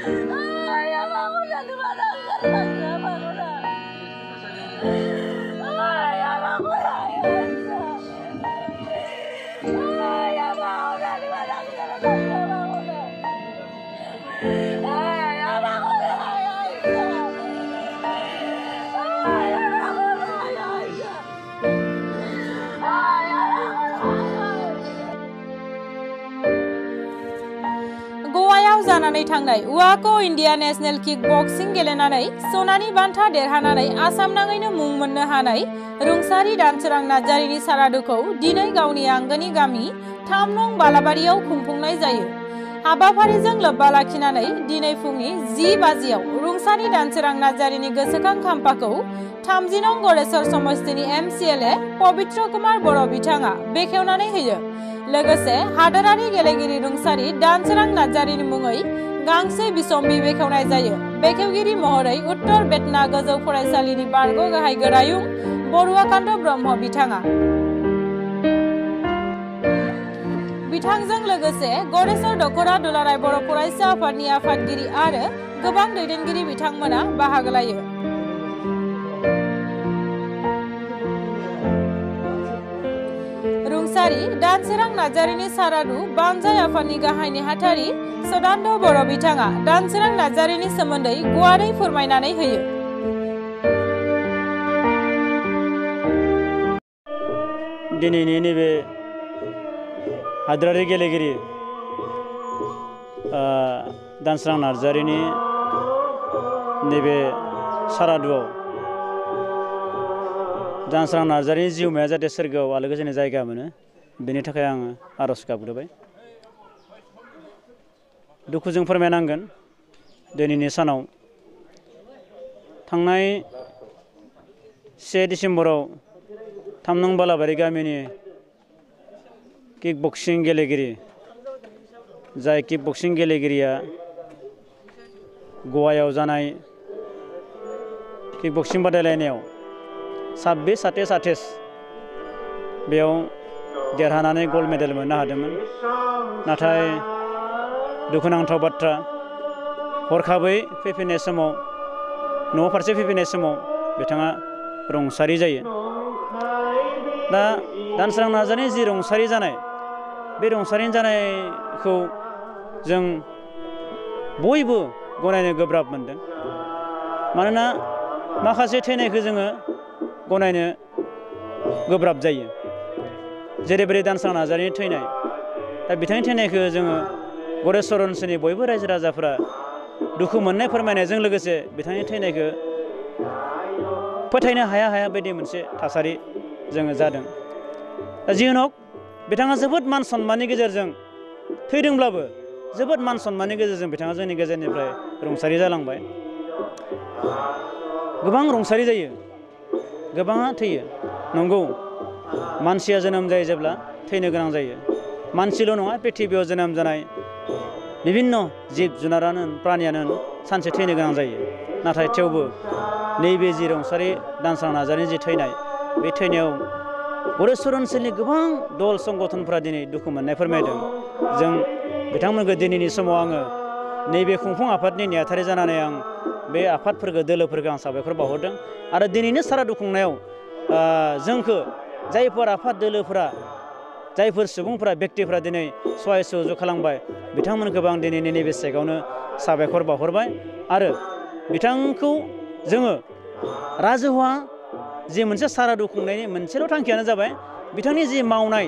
Ayah bangunlah di mana sekarang? Ayah bangunlah. Ayah bangunlah. Ayah bangunlah di mana sekarang? Ayah bangunlah. Ayah bangunlah. Ayah bangunlah. गवायाव जानानै थांनाय उवाको India national kick boxing गेलेनानै सनानि बान्था देरहानानै आसाम नाङैनो मुं मोननो हानाय रुंसारि दानसोरां नार्जारिनि सारादुखौ दिनै गावनि आंगोनि गामि 3 नं बालाबारियाव खुंफुंनाय जायो। हाबाफारिजों लोब्बा लाखिनानै दिनै फुंनि 10 बाजियाव रुंसारि दानसोरां नार्जारिनि गोसोखां खाम्फाखौ 30 नं गरेश्वर समस्तिनि MCLA पवित्र कुमार बर' बिथाङा बेखेवनानै होयो। लोगोसे हादोरारि गेलेगिरि रुंसारि दानसोरां नार्जारिनि मुङै गांसे बिसम्बि बेखेवनाय जायो। बेखेवगिरि महरै उत्तर बेतना गोजौ फरायसालिनि बारग' गाहाय गोरायुं बरुवाकान्त ब्रह्म बिथाङा। बिथांजों लोगोसे गरेश्वर दखरा दुलाराय बर' फरायसा आफादनि आफादगिरि आरो गोबां दैदेनगिरि बिथांमोना बाहागो लायो। रुंसारि दानसोरां नार्जारिनि सारादु बानजाय आफादनि गाहाय नेहाथारि सदानन्द बर' बिथाङा दानसोरां नार्जारिनि सोमोन्दै गुवारै फोरमायनानै होयो। दिनैनि नैबे हादोरारि गेलेगिरि दानसोरां नार्जारिनि नैबे सारादुआव दानसोरां नार्जारिनि जिउमाया जाहाथे सोरगोआव आलो गोजोननि जायगा मोनो बेनि थाखाय आङो आरज गाबग्रोबाय। दुखुजों फोरमायनांगोन दिनैनि सानाव थांनाय 1 डिसेम्बराव 3 नं बालाबारि गामिनि किक बक्सिं गेलेगिरि जाय किक बक्सिं गेलेगिरिया गवायाव जानाय किक बक्सिं बादायलायनायाव 26 बेयाव देरहानानै गल्ड मेडेल मोननो हादोंमोन। नाथाय दुखुनांथाव बाथ्रा हरखाबै फैफिननाय समाव न' फारसे फैफिननाय समाव बिथाङा रुंसारि जायो। दा दानसोरां नार्जारिनि जि रुंसारि जानाय बे रुंसारि जानायखौ जों बयबो गनायनो गोब्राब मोनदों। मानोना माखासे थैनायखौ जोङो गनायनो गोब्राब जायो। जेरैबायदि दानसोरां नार्जारिनि थैनाय दा बिथांनि थैनायखौ जोङो गरेश्वर ओनसोलनि बयबो रायजो राजाफोरा दुखु मोननाय फोरमायनायजों लोगोसे बिथांनि थैनायखौ फोथायनो हाया बायदि मोनसे थासारि जोङो जादों। दा जिहनक बिथाङा जोबोद मान सन्माननि गेजेरजों थैदोंब्लाबो जोबोद मान सन्माननि गेजेरजों बिथाङा जोंनि गेजेरनिफ्राय रुंसारि जालांबाय। गोबां रुंसारि जायो, गोबाङा थैयो। नंगौ मानसिया जोनोम जायो जेब्ला थैनो गोनां जायो। मानसिल' नङा पृथिबियाव जोनोम जानाय बिभिन्न जिब जुनारानो प्राणियानो सानसे थैनो गोनां जायो। नाथाय थेवबो नैबे जि रुंसारि दानसोरां नार्जारिनि जि थैनाय बे थैनायाव गरेश्वर ओनसोलनि गोबां दल संगठनफोरा दिनै दुखु मोननाय फोरमायदों। जों बिथांमोनखौ दिनैनि समाव आङो नैबे खुंफुं आफादनि नेहाथारि जानानै आं बे आफादफोरखौ दोलोफोरखौ आं साबायखर बावहरदों। आरो दिनैनि सारादु खुंनायाव जोंखौ जायफोर आफाद दोलोफोरा जायफोर सुबुंफोरा व्यक्तिफोरा दिनै सहाय सहयोग खालामबाय बिथांमोनखौबो आं दिनैनि नैबे सेगावनो साबायखर बावहरबाय। आरो बिथांखौ जोङो राजुहुवा जि मोनसे सारादु खुंनायनि मोनसेल' थांखियानो जाबाय बिथांनि जि मावनाय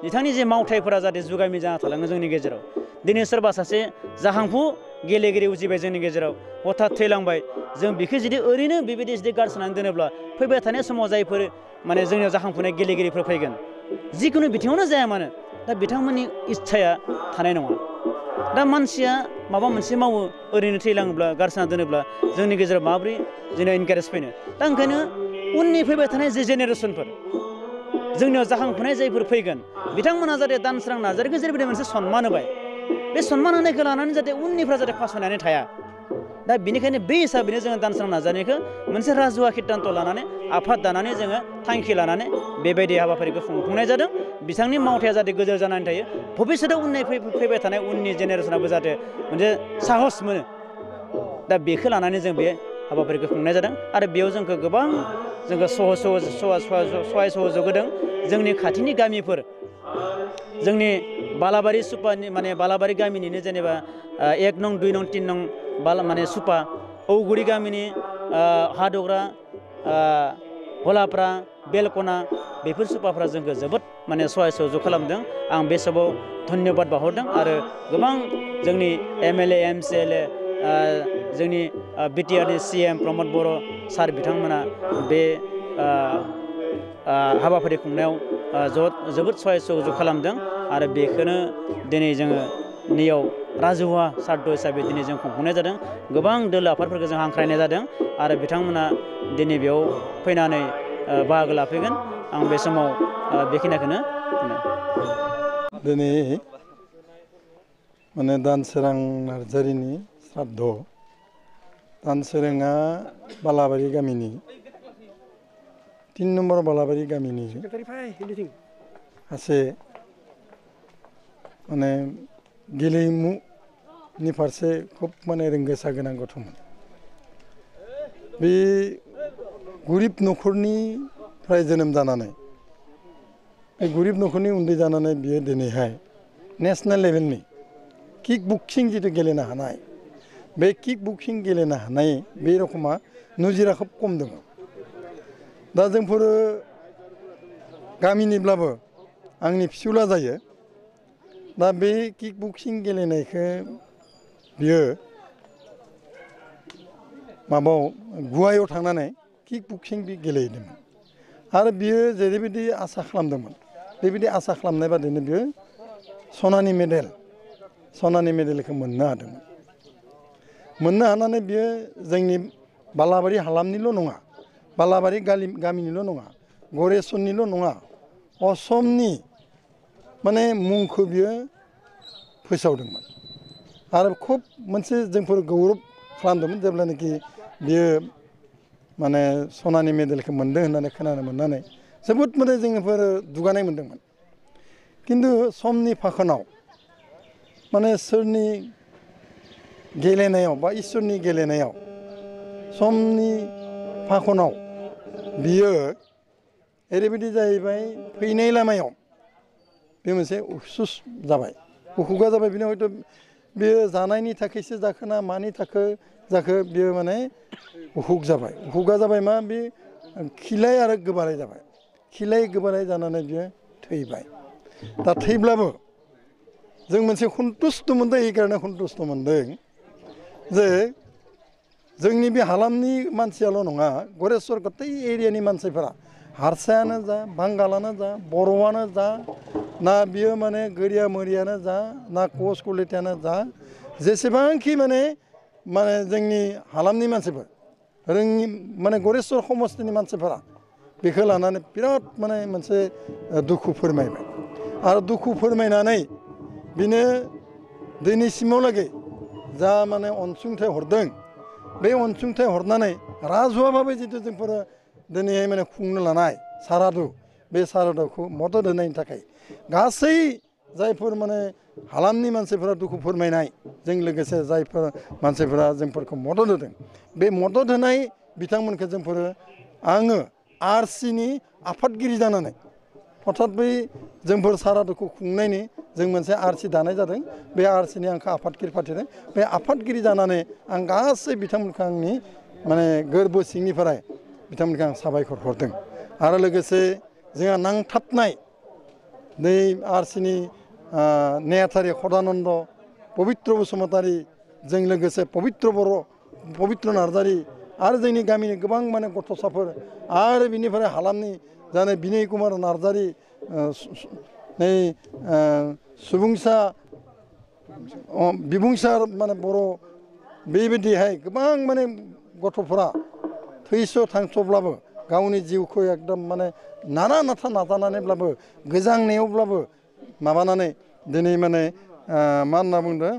बिथांनि जि मावथायफोरा जाहाथे जुगामि जाना थालाङो जोंनि गेजेराव। दिनै सोरबा सासे जाखांफु गेलेगिरि उजिबाय जोंनि गेजेराव हथात थैलांबाय जों बेखौ जुदि ओरैनो बेबायदि जुदि गारसोनानै दोनोब्ला फैबाय थानाय समाव जायफोर माने जोंनियाव जाखांफुनाय गेलेगिरिफोर फैगोन जिखुनु बिथिङावनो जाया मानो दा बिथांमोननि इस्साया थानाय नङा। दा मानसिया माबा मोनसे मावो ओरैनो थैलाङोब्ला गारसोना दोनोब्ला जोंनि गेजेराव माबोरै जोंनियाव इनकारेज फैनो। दा ओंखायनो उननि फैबाय थानाय जि जेनेरेसनफोर जोंनियाव जाखांफुनाय जायफोर फैगोन बिथांमोना जाहाथे दानसोरां नार्जारिखौ जेरैबायदि मोनसे सन्मान होबाय बे सन्मान होनायखौ लानानै जाहाथे उननिफ्रा जाहाथे फासयनानै थाया। दा बेनिखायनो बे हिसाबैनो जोङो दानसोरां नार्जारिखौ मोनसे राजुहुवा सिद्धान्त लानानै आफाद दानानै जोङो थांखि लानानै बेबायदि हाबाफारिखौ खुंफुंनाय जादों। बिथांनि मावथाया जाहाथे गोजोर जानानै थायो भबिष्यतआव फैबाय थानाय उननि जेनेरेसनाबो जाहाथे मोनसे साहस मोनो दा बेखौ लानानै जों बे हाबाफारिखौ खुंनाय जादों आरो बेयाव जोंखौ गोबां जोंखौ सहाय सहयोग होदों जोंनि खाथिनि गामिफोर जोंनि बालाबारि सुपानि माने बालाबारि गामिनिनो जेनेबा 1 नं 2 नं 3 नं माने सुपा औगुरि गामिनि हादग्रा हलाफ्रा बेलकना बेफोर सुपाफ्रा जोंखौ जोबोद माने सहाय सहयोग खालामदों आं बे समाव धन्यबाद बावहरदों आरो गोबां जोंनि MLA MCLA जोंनि बिटिआरनि CM प्रमद बर' सार बिथांमोना बे हाबाफारि खुंनायाव जोबोद सहाय सहयोग खालामदों आरो बेखौनो दिनै जोङो नैयाव राजुहुवा साद्द हिसाबै दिनै जों खुंफुंनाय जादों गोबां दोलो आफादफोरखौ जों हांख्रायनाय जादों आरो बिथांमोना दिनै बेयाव फैनानै बाहागो लाफैगोन आं बे समाव बेखिनिखौनो दिनै माने दानसोरां नार्जारिनि श्राद्ध दानसोराङा बालाबारि गामिनि 3 नम्बर बालाबारि गामिनि सासे माने गेलेमुनि फारसे खुब माने रोंगौसा गोनां गथ'मोन बे गरिब न'खरनिफ्राय जोनोम जानानै बे गरिब न'खरनि उन्दै जानानै बियो दिनैहाय नेशनेल लेभेलनि किक बक्सिं जितु गेलेनो हानाय बे किक बक्सिं गेलेनो हानाय बे रखमा नजिरा खोब खम दङ दा जोंफोरो गामिनिब्लाबो आंनि फिसौला जायो दा बे किक बक्सिं गेलेनायखौ बियो माबायाव गुवाहाटीयाव थांनानै किक बक्सिं गेलेहैदोंमोन आरो बियो जेरैबायदि आसा खालामदोंमोन बेबायदि आसा खालामनाय बादिनो बियो सनानि मेडेलखौ मोननो हादोंमोन मोननो हानानै बियो जोंनि बालाबारि हालामनिल' नङा बालाबारि गामिनिल' नङा गरेस्वरनिल' नङा असमनि माने मुंखौ बियो फोसावदोंमोन आरो खुब मोनसे जोंफोर गौरब खालामदोंमोन जेब्लानाखि बियो माने सनानि मेडेलखौ मोनदों होननानै खोनानो मोननानै जोबोद माने जोंफोर दुगानाय मोन्दोंमोन खिन्थु समनि फाखनाव माने सोरनि गेलेनायाव बा इसोरनि गेलेनायाव समनि फाखनाव बियो ओरैबायदि जाहैबाय फैनाय लामायाव बे मोनसे उसुस जाबाय उसुगा जाबाय बिनो हयथ' बेयो जानायनि थाखायसो जाखोना मानि थाखाय जाखो बियो माने उसुग जाबाय उसुगा जाबाय मा बे खिलाय आरो गोबालाय जाबाय खिलाय गोबालाय जानानै बियो थैबाय दा थैब्लाबो जों मोनसे सन्तुष्ट मोनदों এই कारणे सन्तुष्ट मोनदों जे जोंनि बे हालामनि मानसियाल' नङा गरेस्वर गतै एरियानि मानसिफोरा हारसायानो जा बांगालानो जा बर'आनो जा ना बियो माने गोरिया मोरियानो जा ना कच कलितायानो जा जेसेबांखि माने जोंनि हालामनि मानसिफोर रोङि माने गरेस्वर समस्तिनि मानसिफोरा बेखौ लानानै बिराद माने मोनसे दुखु फोरमायबाय आरो दुखु फोरमायनानै बिनो दिनैसिमावलागै जा माने अनसुंथाइ हरदों बे अनसुंथाइ हरनानै राजुहुवाभाबै जितु जोंफोरो दिनैहाय माने खुंनो लानाय सारादु बे सारादुखौ मदद होनायनि थाखाय गासै जायफोर माने हालामनि मानसिफोरा दुखु फोरमायनायजों लोगोसे जायफोर मानसिफोरा जोंफोरखौ मदद होदों बे मदद होनाय बिथांमोनखौ जोंफोरो आङो RCनि आफादगिरि जानानै हथात बै जोंफोर सारादुखौ खुंनायनि जों मोनसे RC दानाय जादों बे RCनि आंखौ आफादगिरि फाथिदों बे आफादगिरि जानानै आं गासै बिथांमोनखौ आंनि माने गोरबो सिंनिफ्राय बिथांमोनखौ आं साबायखर हरदों आरो लोगोसे जोंहा नांथाबनाय नै RCनि नेहाथारि सदानन्द पबित्र बसुमतारी जों लोगोसे पबित्र बर' पबित्र नार्जारी आरो जोंनि गामिनि गोबां माने गथ'साफोर आरो बिनिफ्राय हालामनि जानाय बिनय कुमार नार्जारी नै बिबुंसार माने बर' बेबायदिहाय गोबां माने गथ'फोरा थैस' थांस'ब्लाबो गावनि जिउखौ एकदम माने नाना नाथा नाजानानैब्लाबो गोजांनायावब्लाबो माबानानै दिनै माने मा होनना बुंदों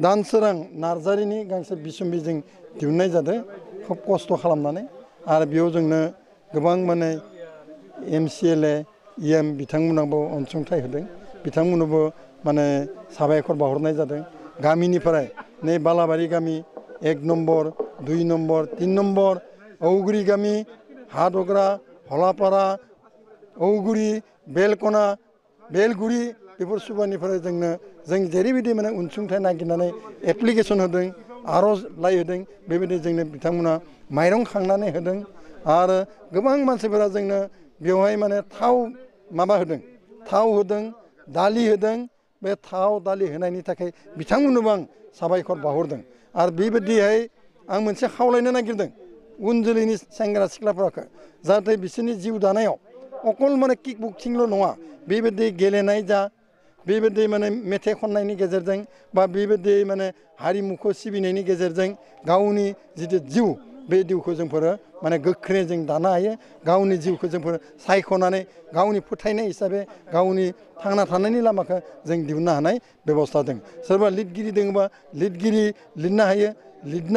दानसोरां नार्जारिनि गांसे बिसम्बि जों दिहुननाय जादों खोब खस्थ' खालामनानै आरो बेयाव जोंनो गोबां माने MCLA EM बिथांमोनाबो अनसुंथाइ होदों बिथांमोननोबो माने साबायखर बावहरनाय जादों गामिनिफ्राय नै बालाबारि गामि 1 नम्बर 2 नम्बर 3 नम्बर औगुरि गामि हादग्रा हलापारा औगुरि बेलकना बेलगुरि बेफोर सुबानिफ्राय जों जेरैबायदि माने अनसुंथाइ नागिरनानै एप्लिकेसन होदों आर'जलाइ होदों बेबायदि जोंनो बिथांमोना माइरं खांनानै होदों आरो गोबां मानसिफोरा जोंनो बेवहाय माने थाव माबा होदों थाव होदों दालि होदों बे थाव दालि होनायनि थाखाय बिथांमोननोबो आं साबायखर बावहरदों आरो बेबायदिहाय आं मोनसे खावलायनो नागिरदों उन जोलैनि सेंग्रा सिख्लाफोरखौ जाहाथे बिसोरनि जिउ दानायाव अकल माने किक बक्सिंल' नङा बेबायदि गेलेनाय जा बेबायदि माने मेथाइ खननायनि गेजेरजों बा बेबायदि माने हारिमुखौ सिबिनायनि गेजेरजों गावनि जितु जिउ बे जिउखौ जोंफोरो माने गोख्रै जों दानो हायो गावनि जिउखौ जोंफोर सायख'नानै गावनि फोथायनाय हिसाबै गावनि थांना थानायनि लामाखौ जों दिहुननो हानाय बेबस्था दं सोरबा लिरगिरि दङबा लिरगिरि लिरनो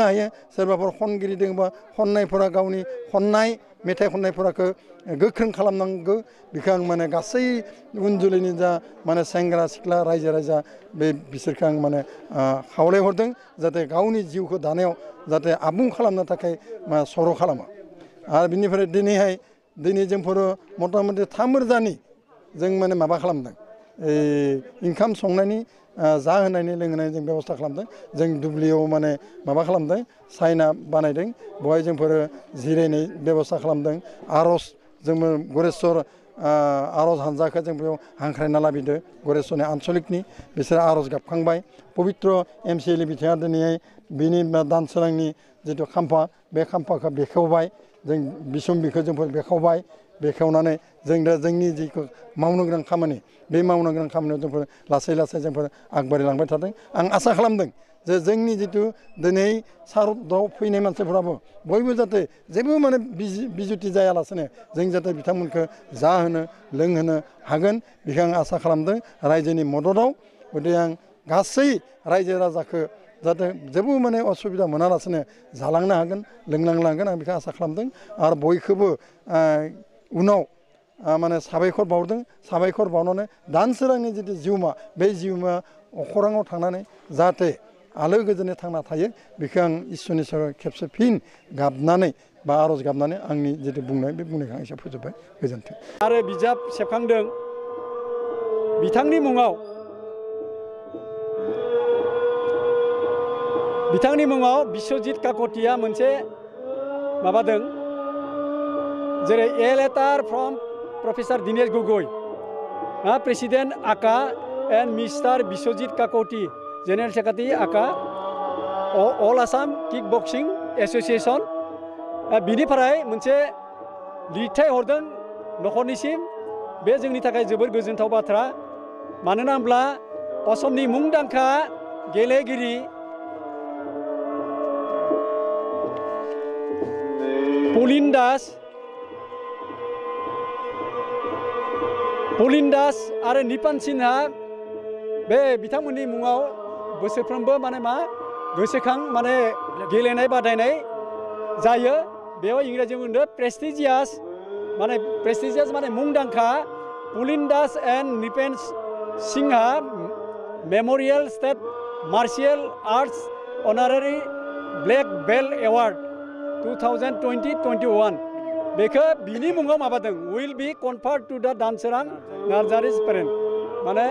हायो सोरबाफोर खनगिरि दङबा खननायफोरा गावनि खननाय मेथाइ खननायफोरखौ गोख्रों खालामनांगौ बेखौ आं माने गासै उन जोलैनि जा माने सेंग्रा सिख्ला रायजो राजा बिसोरखौ आं माने खावलायहरदों जाहाथे गावनि जिउखौ दानायाव जाहाथे आबुं खालामनो थाखाय सर' खालामो आरो बिनिफ्राय दिनै जोंफोरो मथा मथि 3 रोजानि जों माने माबा खालामदों ओंखाम संनायनि जाहोनायनि लोंहोनायनि जों बेबस्था खालामदों जों दुब्लियाव माने माबा खालामदों साइना बानायदों बेवहाय जोंफोरो जिरायनाय बेबस्था खालामदों आर'ज जोङो गरेस्वर आर'ज हानजाखौ जों बेयाव हांख्रायना लाबोदों गरेस्वरनि आनसलिकनि बिसोर आर'ज गाबखांबाय पबित्र MCLA बिथाङा दिनैहाय बिनि दानसोरांनि जिथु खाम्फा बे खाम्फाखौ बेखेवबाय जों बिसम्बिखौ जोंफोर बेखेवबाय बेखेवनानै जों दा जोंनि जिखौ मावनो गोनां खामानि बे मावनो गोनां खामानियाव जोंफोर लासै लासै जोंफोर आगबारिलांबाय थादों आं आसा खालामदों जे जोंनि जिथु दिनै सारतआव फैनाय मानसिफोराबो बयबो जाहाथे जेबो माने बिजुथि जायालासेनो जों जाहाथे बिथांमोनखौ जाहोनो लोंहोनो हागोन बेखौ आं आसा खालामदों रायजोनि मददआव गतिके आं गासै रायजो राजाखौ जाहाथे जेबो माने असुबिदा मोनालासेनो जालांनो हागोन लोंलांनो हागोन आं बेखौ आसा खालामदों आरो बयखौबो उनाव माने साबायखर बावदों साबायखर बावनानै दानसोरांनि जितु जिउमा बे जिउमा अखोराङाव थांनानै जाहाथे आलो गोजोनै थांना थायो बेखौ आं इसोरनि सेराव खेबसे फिन गाबनानै बा आर'ज गाबनानै आंनि जितु बुंनाय बे बुंनायखौ आं एसे फोजोबबाय गोजोन्थों आरो बिजाब सेबखांदों बिथांनि मुङाव बिश्वजित काकतिया मोनसे माबादों जेरै a letter from professor Dinesh Gogoi president आका and mister Biswajit Kakati general secretary आका all Assam kick boxing association बिनिफ्राय मोनसे लिरथाय हरदों न'खरनिसिम बे जोंनि थाखाय जोबोर गोजोनथाव बाथ्रा मानोना होनब्ला असमनि मुंदांखा गेलेगिरि पलिन दास आरो निपान सिन्हा बे बिथांमोननि मुङाव बोसोरफ्रोमबो माने गोसोखां माने गेलेनाय बादायनाय जायो बेयाव इंराजियाव बुंदों प्रेस्टिजियास माने मुंदांखा Palin Das and Nipen Sinha memorial state martial arts honorary black belt award 2020-21 बेखौ बिनि मुङाव माबादों विल बी कनफार्ड टु दा दानसोरां नार्जारिस पेरेन्ट माने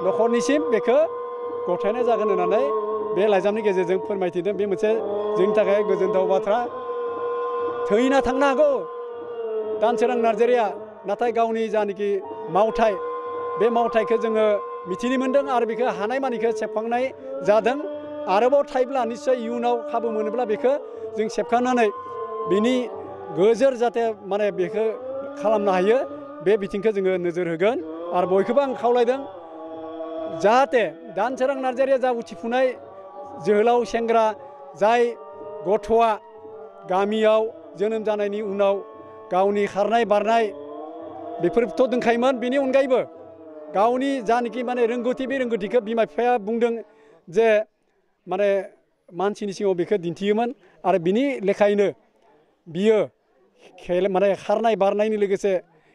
न'खरनिसिम बेखौ गथायनाय जागोन होननानै बे लाइजामनि गेजेरजों फोरमायथिदों बे मोनसे जोंनि थाखाय गोजोनथाव बाथ्रा थैना थांनो हागौ दानसोरां नार्जारिया नाथाय गावनि जानाखि मावथाय बे मावथायखौ जोङो मिथिनो मोन्दों आरो बेखौ हानायमानिखौ सेबखांनाय जादों आरोबाव थायोब्ला निस्सय इयुनाव खाबु मोनोब्ला बेखौ जों सेबखांनानै बिनि गोजोर जाहाथे माने बेखौ खालामनो हायो बे बिथिंखौ जोङो नोजोर होगोन आरो बयखौबो आं खावलायदों जाहाथे दानसोरां नार्जारिया जा उथिफुनाय जोहोलाव सेंग्रा जाय गथ'आ गामियाव जोनोम जानायनि उनाव गावनि खारनाय बारनाय बेफोरथ' दंखायोमोन बेनि अनगायैबो गावनि जानाखि माने रोंगौथि बे रोंगौथिखौ बिमा बिफाया बुंदों जे माने मानसिनि सिगाङाव बेखौ दिन्थियोमोन आरो बिनि लेखायैनो बियो माने खारनाय बारनायनि लोगोसे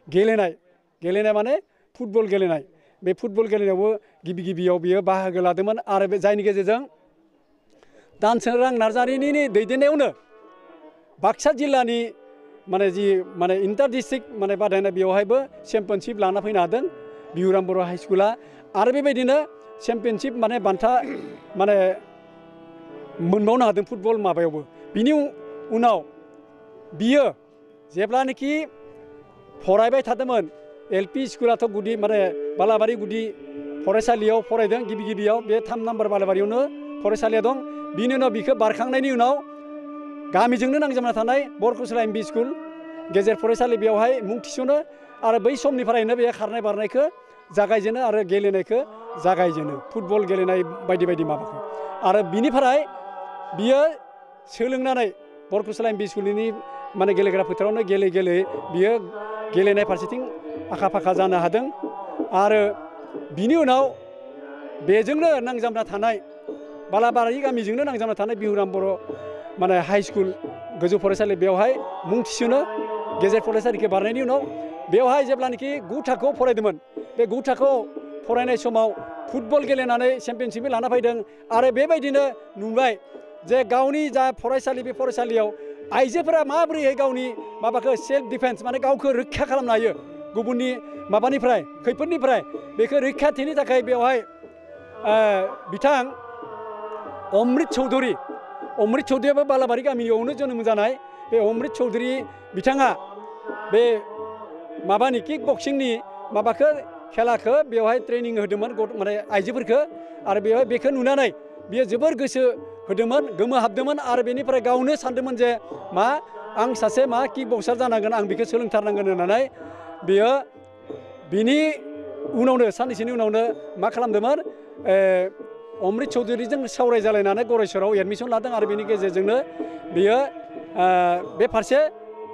गेलेनाय माने फुटबल गेलेनाय बे फुटबल गेलेनायावबो गिबियाव बियो बाहागो लादोंमोन आरो बे जायनि गेजेरजों दानसोरां नार्जारिनि दैदेननायावनो बाक्सा जिल्लानि माने इन्टार डिस्ट्रिक्ट माने बादायनाय बेवहायबो चेम्पियनशिप लाना फैनो हादों बिहुराम बर' हाइ स्कुला आरो बेबायदिनो चेम्पियनशिप माने बान्था माने मोनबावनो हादों फुटबल माबायावबो बिनि उनाव बियो जेब्लानोखि फरायबाय थादोंमोन एलपि स्कुलाथ' गुदि माने बालाबारि गुदि फरायसालियाव फरायदों गिबियाव बे 3 नाम्बार बालाबारियावनो फरायसालिया दं बिनि उनाव बिखौ बारखांनायनि उनाव गामिजोंनो नांजाबना थानाय बरकुसला एमबि स्कुल गेजेर फरायसालि बेवहाय मुं थिसनो आरो बै समनिफ्रायनो बे खारनाय बारनायखौ जागायजेनो आरो गेलेनायखौ जागायजेनो फुटबल गेलेनाय बायदि बायदि माबाखौ आरो बिनिफ्राय बियो सोलोंनानै बरकुसला एमबि स्कुलनि माने गेलेग्रा फोथारावनो गेले बियो गेलेनाय फारसेथिं आखा फाखा जानो हादों आरो बिनि उनाव बेजोंनो नांजाबना थानाय बालाबारि गामिजोंनो नांजाबना थानाय बिहुराम बर' माने हाइ स्कुल गोजौ फरायसालि बेवहाय मुं थिसनो गेजेर फरायसालिखौ बारनायनि उनाव बेवहाय जेब्लानोखि 9 थाखोआव फरायदोंमोन बे 9 थाखोआव फरायनाय समाव फुटबल गेलेनानै चेम्पियनशिप लाना फैदों आरो बेबायदिनो नुबाय जे गावनि जा फरायसालि बे फरायसालियाव आइजोफोरा माबोरैहाय गावनि माबाखौ सेल्फ डिफेन्स माने गावखौ रैखा खालामनो हायो गुबुननि माबानिफ्राय खैफोदनिफ्राय बेखौ रैखाथिनि थाखाय बेवहाय बिथां अमृत चौधुरीयाबो बालाबारि गामियावनो जोनोम जानाय बे अमृत चौधुरी बिथाङा बे माबानि किक बक्सिंनि माबाखौ खेलाखौ बेवहाय ट्रेनिं होदोंमोन माने आइजोफोरखौ आरो बेवहाय बेखौ नुनानै बियो जोबोर गोसो होदोंमन गोमोहाबदोंमोन आरो बेनिफ्राय गावनो सानदोंमोन जे मा आं सासे मा किक बक्सार जानांगोन आं बेखौ सोलोंथारनांगोन होननानै बियो बिनि उनावनो साननैसोनि उनावनो मा खालामदोंमोन अमृत चौधुरीजों सावरायजालायनानै गरेस्वराव एडमिसन लादों आरो बेनि गेजेरजोंनो बियो बे फारसे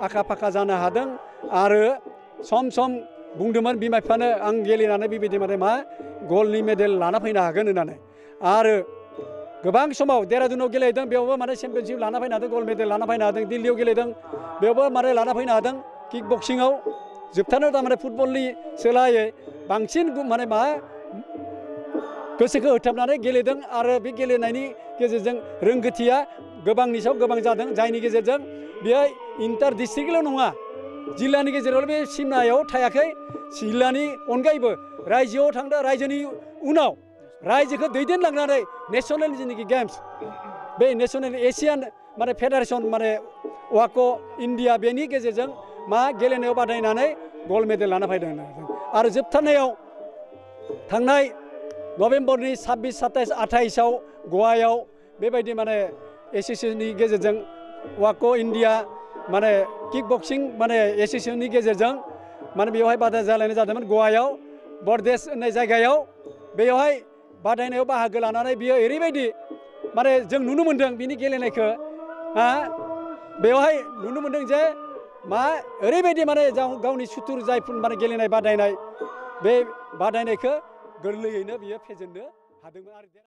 आखा फाखा जानो हादों आरो सम बुंदोंमोन बिमा बिफानो आं गेलेनानै बेबायदि माने मा गल्डनि मेडेल लाना फैनो हागोन होननानै आरो गोबां समाव देरादुनाव गेलेदों बेयावबो माने चेम्पियनशिप लाना फैनो हादों गल्ड मेडेल लाना फैनो हादों दिल्लीयाव गेलेदों बेयावबो माने लाना फैनो हादों किक बक्सिंआव जोबथारनायाव थारमाने फुटबलनि सोलायै बांसिन माने मा गोसोखौ होथाबनानै गेलेदों आरो बे गेलेनायनि गेजेरजों रोंगौथिया गोबांनि सायाव गोबां जादों जायनि गेजेरजों बेयो इन्टार डिस्ट्रिक्टल' नङा जिल्लानि गेजेरावल' बे सिमनायाव थायाखै जिल्लानि अनगायैबो रायजोआव थांदों रायजोनि उनाव रायजोखौ दैदेनलांनानै नेसनेल जेनाखि गेम्स बे नेसनेल एसियान माने फेडारेसन माने वाक' इन्डिया बेनि गेजेरजों मा गेलेनायाव बादायनानै गल्ड मेडेल लाना फैदों आरो जोबथारनायाव थांनाय नभेम्बरनि 26, 27, 28आव गवायाव बेबायदि माने एसोसिएशननि गेजेरजों वाक' इन्डिया माने किक बक्सिं माने एसोसिएशननि गेजेरजों माने बेवहाय बादायलायनाय जादोंमोन गवायाव बरदेस होननाय जायगायाव बेवहाय बादायनायाव बाहागो लानानै बियो ओरैबायदि माने जों नुनो मोन्दों बिनि गेलेनायखौ बेवहाय नुनो मोन्दों जे मा ओरैबायदि माने गावनि सुथुर जायफोर माने गेलेनाय बादायनाय बे बादायनायखौ गोरलैयैनो बियो फेजेननो हादोंमोन आरो